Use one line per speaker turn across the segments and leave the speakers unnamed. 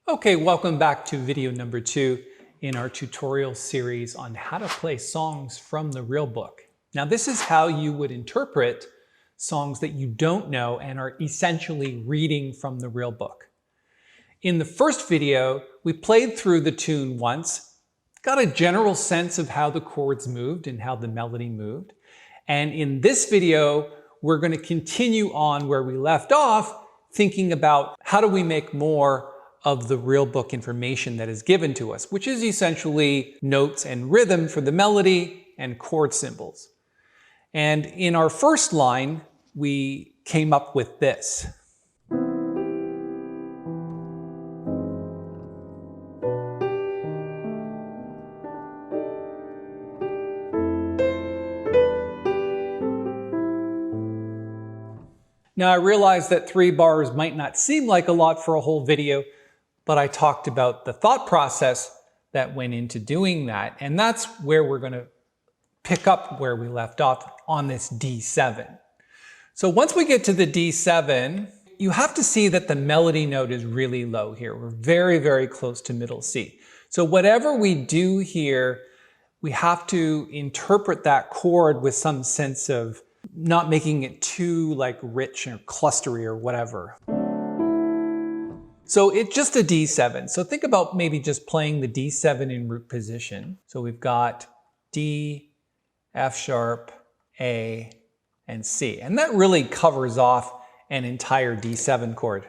Okay, welcome back to video number 2 in our tutorial series on how to play songs from the real book. Now this is how you would interpret songs that you don't know and are essentially reading from the real book. In the first video, we played through the tune once, got a general sense of how the chords moved and how the melody moved. And in this video, we're going to continue on where we left off, thinking about how do we make more of the real book information that is given to us, which is essentially notes and rhythm for the melody and chord symbols. And in our first line, we came up with this. Now I realize that 3 bars might not seem like a lot for a whole video, but I talked about the thought process that went into doing that. And that's where we're going to pick up where we left off on this D7. So once we get to the D7, you have to see that the melody note is really low here. We're very, very close to middle C. So whatever we do here, we have to interpret that chord with some sense of not making it too like rich or clustery or whatever. So it's just a D7. So think about maybe just playing the D7 in root position. So we've got D, F sharp, A, and C. And that really covers off an entire D7 chord.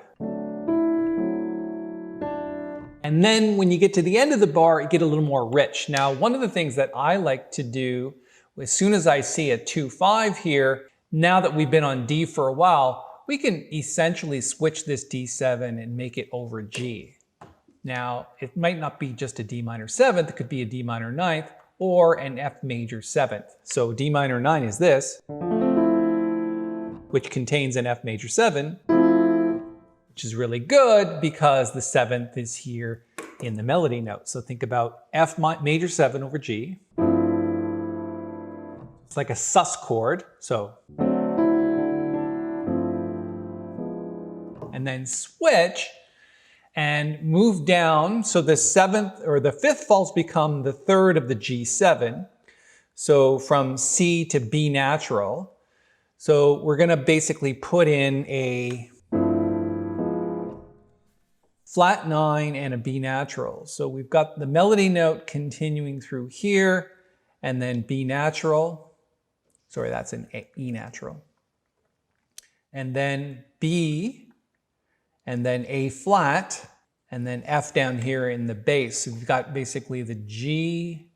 And then when you get to the end of the bar, you get a little more rich. Now, one of the things that I like to do as soon as I see a 2-5 here, now that we've been on D for a while, we can essentially switch this D7 and make it over G. Now, it might not be just a D minor 7th, it could be a D minor 9th or an F major 7th. So D minor 9 is this, which contains an F major 7, which is really good because the 7th is here in the melody note. So think about F major 7 over G. It's like a sus chord, so. And then switch and move down. So the 7th or the 5th falls become the 3rd of the G7. So from C to B natural. So we're going to basically put in a flat 9 and a B natural. So we've got the melody note continuing through here and then B natural. Sorry, that's an E natural. And then B, and then A flat, and then F down here in the bass. So we've got basically the G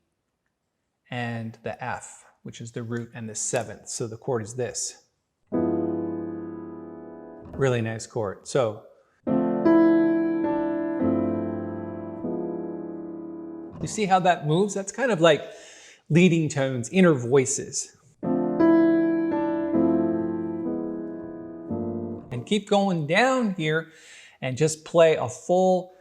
and the F, which is the root and the 7th. So the chord is this. Really nice chord. So you see how that moves? That's kind of like leading tones, inner voices. Keep going down here and just play a full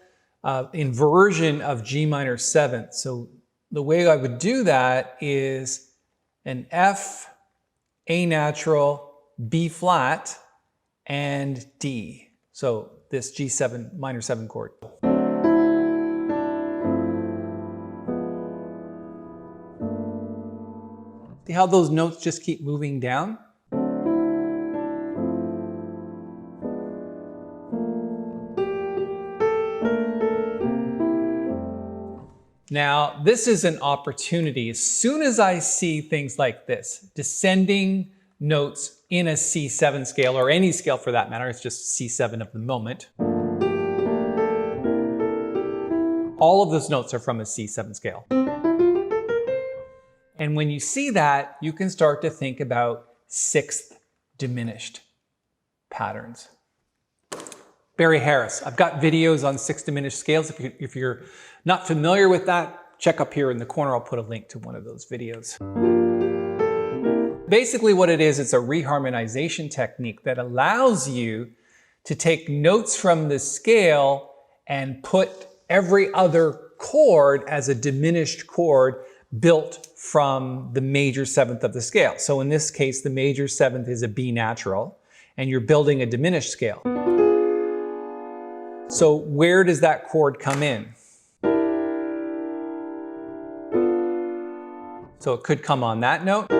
inversion of G minor 7th. So the way I would do that is an F, A natural, B flat, and D. So this G7 minor 7 chord. See how those notes just keep moving down? Now, this is an opportunity. As soon as I see things like this, descending notes in a C7 scale, or any scale for that matter, it's just C7 of the moment. All of those notes are from a C7 scale. And when you see that, you can start to think about 6th diminished patterns. Barry Harris. I've got videos on 6 diminished scales. If you're not familiar with that, check up here in the corner. I'll put a link to one of those videos. Basically what it is, it's a reharmonization technique that allows you to take notes from the scale and put every other chord as a diminished chord built from the major 7th of the scale. So in this case, the major 7th is a B natural, and you're building a diminished scale. So where does that chord come in? So it could come on that note.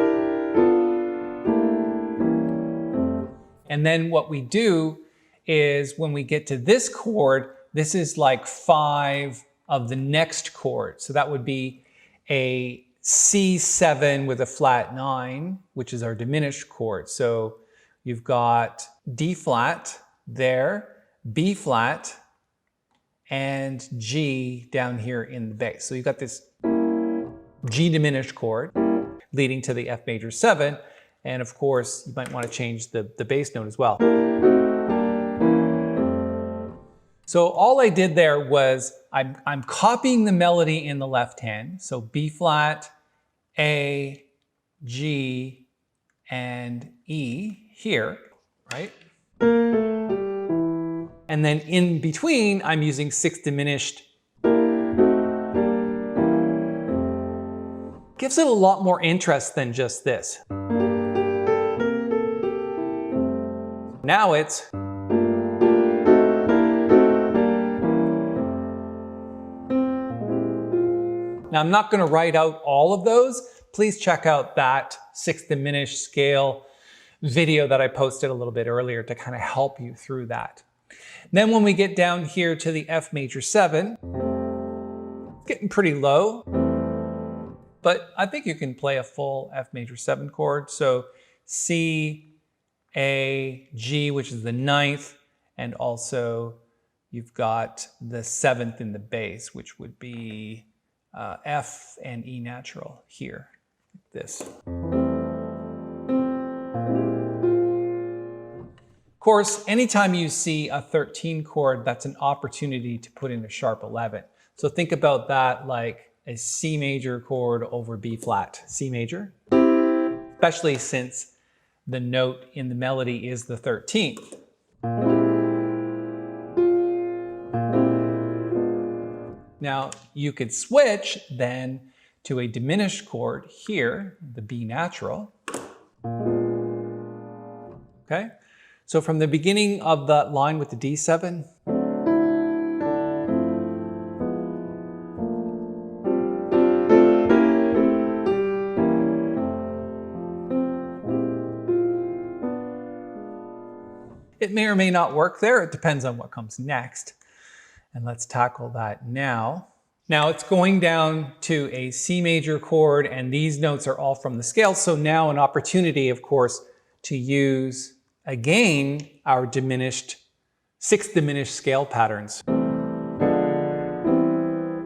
And then what we do is when we get to this chord, this is like 5 of the next chord. So that would be a C7 with a flat 9, which is our diminished chord. So you've got D flat there, B flat, and G down here in the bass. So you've got this G diminished chord leading to the F major 7. And of course, you might want to change the bass note as well. So all I did there was I'm copying the melody in the left hand. So B flat, A, G, and E here, right? And then in between, I'm using 6th diminished. Gives it a lot more interest than just this. Now it's. Now I'm not going to write out all of those. Please check out that 6th diminished scale video that I posted a little bit earlier to kind of help you through that. Then when we get down here to the F major 7, it's getting pretty low, but I think you can play a full F major 7 chord. So C, A, G, which is the 9th, and also you've got the 7th in the bass, which would be F and E natural here, like this. Of course, anytime you see a 13 chord, that's an opportunity to put in a sharp 11. So think about that like a C major chord over B flat, C major, especially since the note in the melody is the 13th. Now you could switch then to a diminished chord here, the B natural. Okay, so from the beginning of that line with the D7, it may or may not work there. It depends on what comes next. And let's tackle that now. Now it's going down to a C major chord, and these notes are all from the scale. So now an opportunity, of course, to use again our diminished, 6th diminished scale patterns.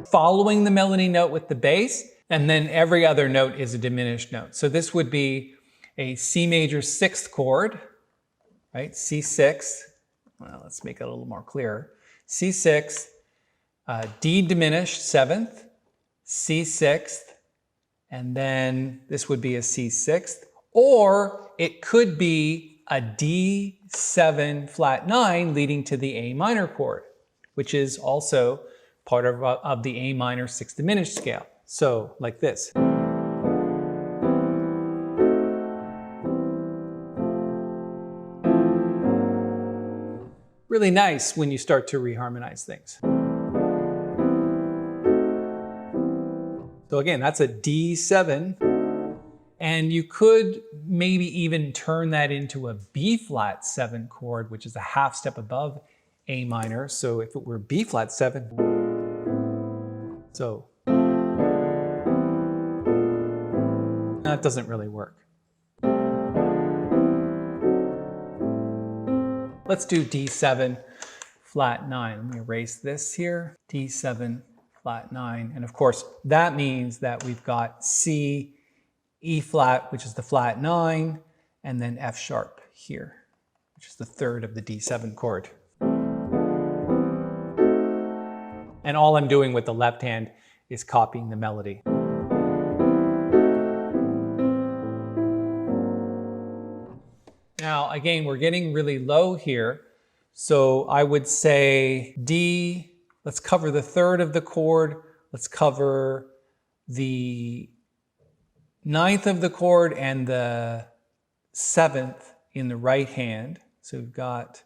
Following the melody note with the bass, and then every other note is a diminished note. So this would be a C major 6th chord, right? C6. Well, let's make it a little more clear. C6, D diminished 7th, C6th, and then this would be a C6th, or it could be a D7 flat 9 leading to the A minor chord, which is also part of the A minor 6th diminished scale. So like this. Really nice when you start to reharmonize things. So again, that's a D7, and you could maybe even turn that into a B flat 7 chord, which is a half step above A minor. So if it were B flat 7, so that doesn't really work. Let's do D7 flat 9. Let me erase this here. D7 flat 9. And of course, that means that we've got C, E flat, which is the flat 9, and then F sharp here, which is the 3rd of the D7 chord. And all I'm doing with the left hand is copying the melody. Now, again, we're getting really low here. So I would say D, let's cover the 3rd of the chord. Let's cover the 9th of the chord and the 7th in the right hand. So we've got,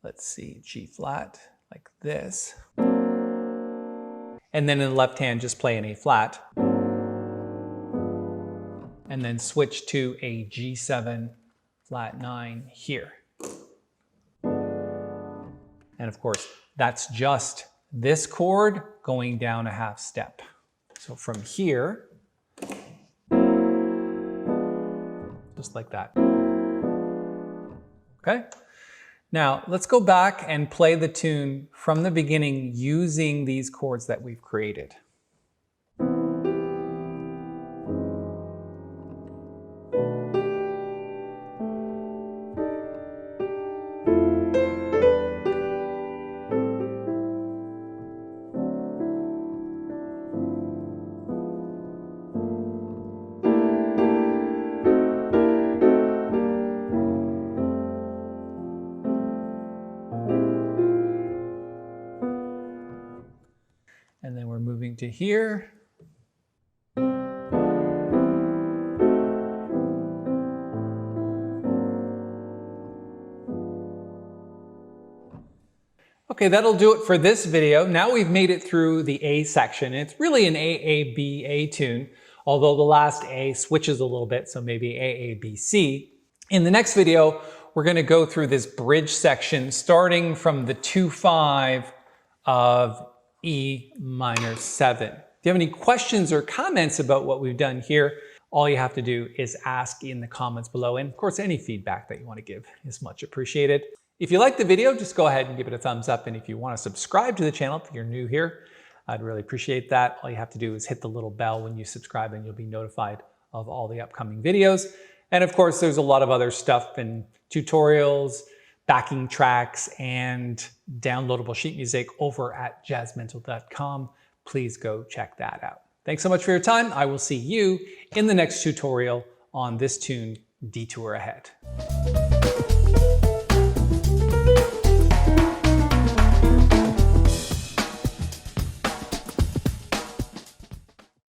let's see, G flat. like this. And then in the left hand, just play an A flat. And then switch to a G7 flat 9 here. And of course, that's just this chord going down a half step. So from here, just like that. Okay? Now, let's go back and play the tune from the beginning using these chords that we've created. And then we're moving to here. Okay, that'll do it for this video. Now we've made it through the A section. It's really an AABA tune, although the last A switches a little bit, so maybe AABC. In the next video, we're going to go through this bridge section starting from the 2-5 of E minor 7. If you have any questions or comments about what we've done here, all you have to do is ask in the comments below. And of course, any feedback that you want to give is much appreciated. If you liked the video, just go ahead and give it a thumbs up. And if you want to subscribe to the channel, if you're new here, I'd really appreciate that. All you have to do is hit the little bell when you subscribe and you'll be notified of all the upcoming videos. And of course, there's a lot of other stuff and tutorials, backing tracks, and downloadable sheet music over at jazzmentl.com. Please go check that out. Thanks so much for your time. I will see you in the next tutorial on this tune, Detour Ahead.